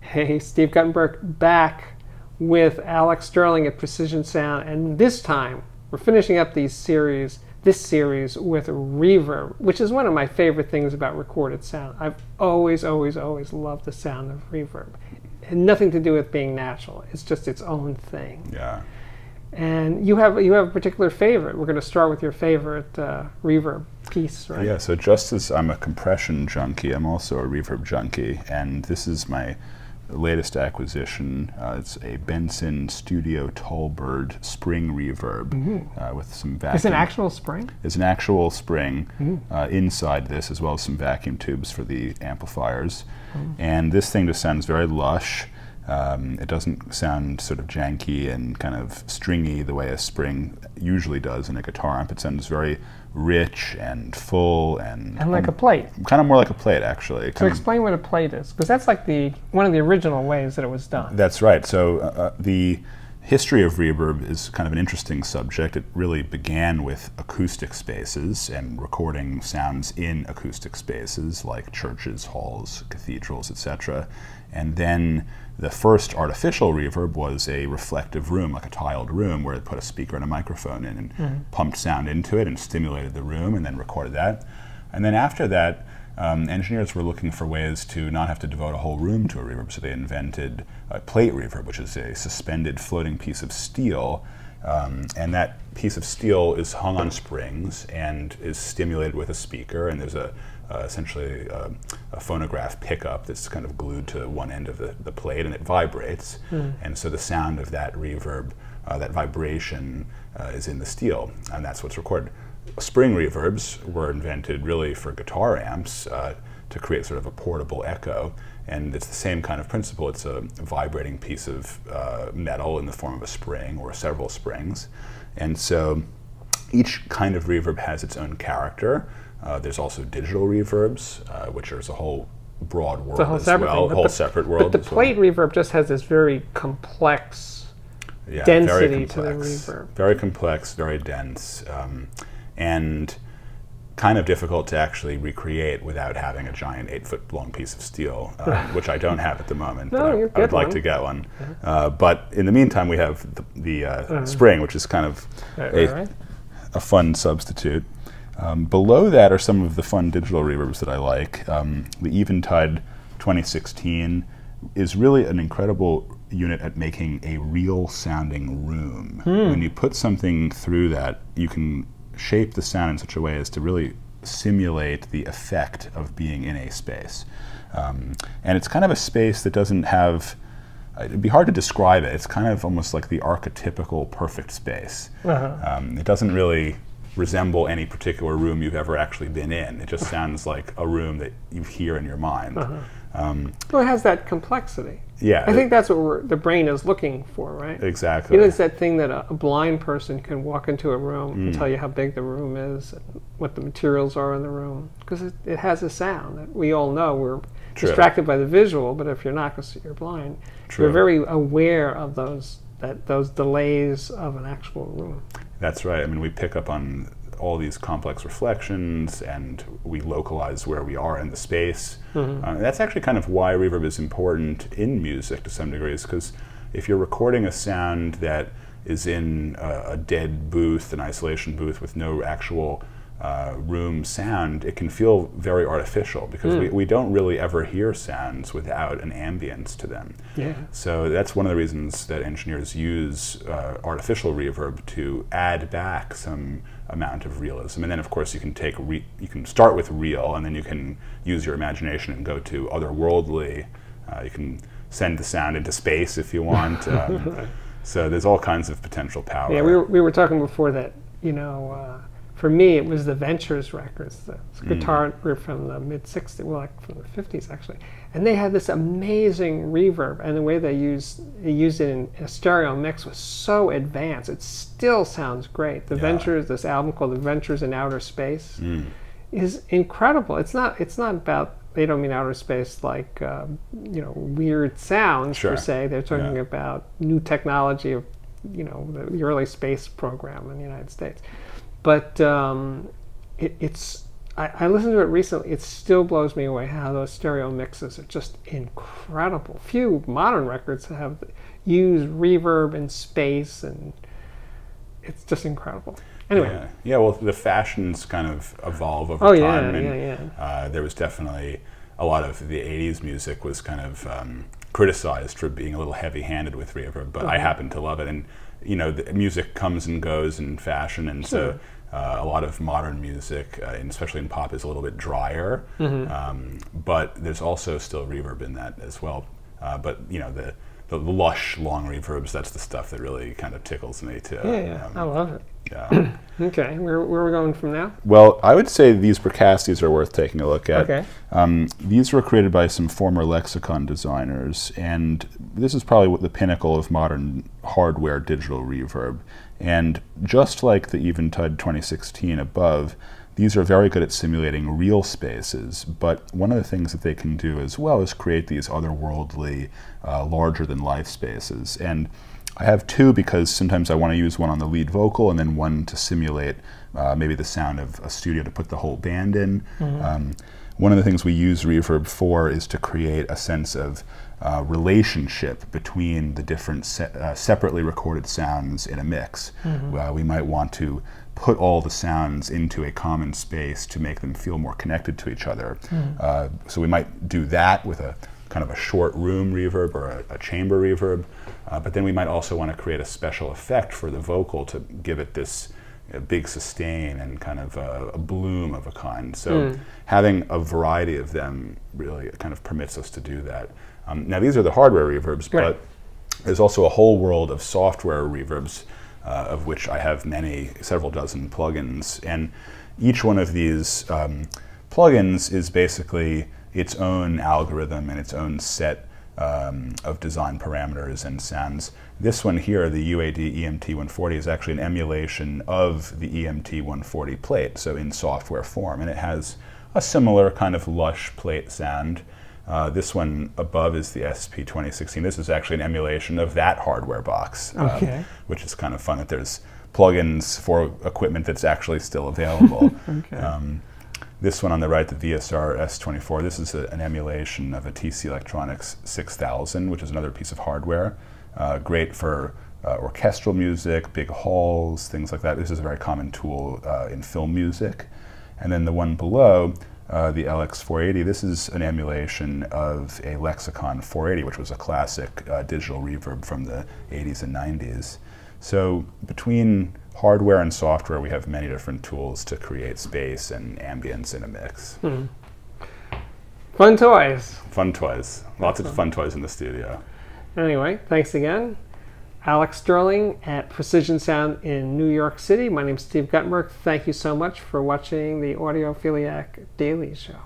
Hey, Steve Guttenberg back with Alex Sterling at Precision Sound, and this time we're finishing up this series with reverb, which is one of my favorite things about recorded sound. I've always loved the sound of reverb. It had nothing to do with being natural. It's just its own thing. Yeah. And you have a particular favorite. We're going to start with your favorite reverb piece, right? Yeah, so just as I'm a compression junkie, I'm also a reverb junkie, and this is my latest acquisition. It's a Benson Studio Tallbird spring reverb with some vacuum. It's an actual spring? It's an actual spring inside this, as well as some vacuum tubes for the amplifiers. And this thing just sounds very lush. It doesn't sound sort of janky and kind of stringy the way a spring usually does in a guitar amp. It sounds very rich and full and like a plate. Kind of more like a plate, actually. So explain what a plate is, because that's like one of the original ways that it was done. That's right. So the history of reverb is kind of an interesting subject. It really began with acoustic spaces and recording sounds in acoustic spaces like churches, halls, cathedrals, etc. And then the first artificial reverb was a reflective room, like a tiled room, where it put a speaker and a microphone in and pumped sound into it and stimulated the room and then recorded that. And then after that, engineers were looking for ways to not have to devote a whole room to a reverb, so they invented a plate reverb, which is a suspended floating piece of steel. And that piece of steel is hung on springs and is stimulated with a speaker, and there's essentially a phonograph pickup that's kind of glued to one end of the plate, and it vibrates. And so the sound of that reverb, that vibration, is in the steel, and that's what's recorded. Spring reverbs were invented really for guitar amps to create sort of a portable echo, and it's the same kind of principle. It's a vibrating piece of metal in the form of a spring or several springs. And so each kind of reverb has its own character. There's also digital reverbs, which is a whole broad world as well, a whole separate world. But the plate reverb just has this very complex density to the reverb. Very complex, very dense, and kind of difficult to actually recreate without having a giant 8-foot long piece of steel, which I don't have at the moment. No, I would like to get one. But in the meantime, we have the spring, which is kind of a fun substitute. Below that are some of the fun digital reverbs that I like. The Eventide 2016 is really an incredible unit at making a real sounding room. When you put something through that, you can shape the sound in such a way as to really simulate the effect of being in a space. And it's kind of a space that doesn't have, it'd be hard to describe it. It's kind of almost like the archetypical perfect space. It doesn't really resemble any particular room you've ever actually been in. It just sounds like a room that you hear in your mind. Well, it has that complexity. Yeah, I think that's what the brain is looking for, right? Exactly. You know, it's that thing that a blind person can walk into a room and tell you how big the room is, and what the materials are in the room, because it has a sound that we all know. We're distracted by the visual, but if you're not, because you're blind, you're very aware of those delays of an actual room. That's right. I mean, we pick up on all these complex reflections, and we localize where we are in the space. That's actually kind of why reverb is important in music to some degrees, because if you're recording a sound that is in a dead booth, an isolation booth with no actual room sound, it can feel very artificial, because we don't really ever hear sounds without an ambience to them. So that's one of the reasons that engineers use artificial reverb to add back some amount of realism. And then of course you can start with real, and then you can use your imagination and go to otherworldly. You can send the sound into space if you want. So there's all kinds of potential power. Yeah, we were talking before that, you know, for me, it was the Ventures records. The guitar were from the mid-60s, well, like from the 50s, actually. And they had this amazing reverb, and the way they used it in a stereo mix was so advanced. It still sounds great. The Ventures, this album called The Ventures in Outer Space, is incredible. It's not about, they don't mean outer space like, you know, weird sounds per se. They're talking about new technology of, you know, the early space program in the United States. But it's I listened to it recently. It still blows me away how those stereo mixes are just incredible. Few modern records have used reverb and space, and it's just incredible. Anyway. Yeah. Well, the fashions kind of evolve over time. Yeah. There was definitely a lot of the 80s music was kind of criticized for being a little heavy-handed with reverb, but I happen to love it. And you know, the music comes and goes in fashion, and so a lot of modern music, and especially in pop, is a little bit drier. But there's also still reverb in that as well. But you know, the lush, long reverbs, that's the stuff that really kind of tickles me too. Yeah, I love it. Yeah. Okay, where are we going from now? Well, I would say these Procasties are worth taking a look at. Okay. These were created by some former lexicon designers, and this is probably the pinnacle of modern hardware digital reverb. And just like the Eventide 2016 above, these are very good at simulating real spaces, but one of the things that they can do as well is create these otherworldly, larger-than-life spaces. And I have two because sometimes I want to use one on the lead vocal and then one to simulate maybe the sound of a studio to put the whole band in. One of the things we use reverb for is to create a sense of relationship between the different separately recorded sounds in a mix. We might want to put all the sounds into a common space to make them feel more connected to each other. So we might do that with a kind of a short room reverb or a chamber reverb, but then we might also want to create a special effect for the vocal to give it this big sustain and kind of a bloom of a kind. So having a variety of them really kind of permits us to do that. Now these are the hardware reverbs, but there's also a whole world of software reverbs, of which I have several dozen plugins, and each one of these plugins is basically its own algorithm and its own set of design parameters and sounds. This one here, the UAD EMT 140, is actually an emulation of the EMT 140 plate, so in software form, and it has a similar kind of lush plate sound. This one above is the SP 2016. This is actually an emulation of that hardware box, which is kind of fun that there's plugins for equipment that's actually still available. This one on the right, the VSR S24, this is an emulation of a TC Electronics 6000, which is another piece of hardware. Great for orchestral music, big halls, things like that. This is a very common tool in film music. And then the one below, the LX480, this is an emulation of a Lexicon 480, which was a classic digital reverb from the 80s and 90s. So between hardware and software, we have many different tools to create space and ambience in a mix. Fun toys. Fun toys. Lots of fun toys in the studio. Anyway, thanks again. Alex Sterling at Precision Sound in New York City. My name's Steve Guttenberg. Thank you so much for watching the Audiophiliac Daily Show.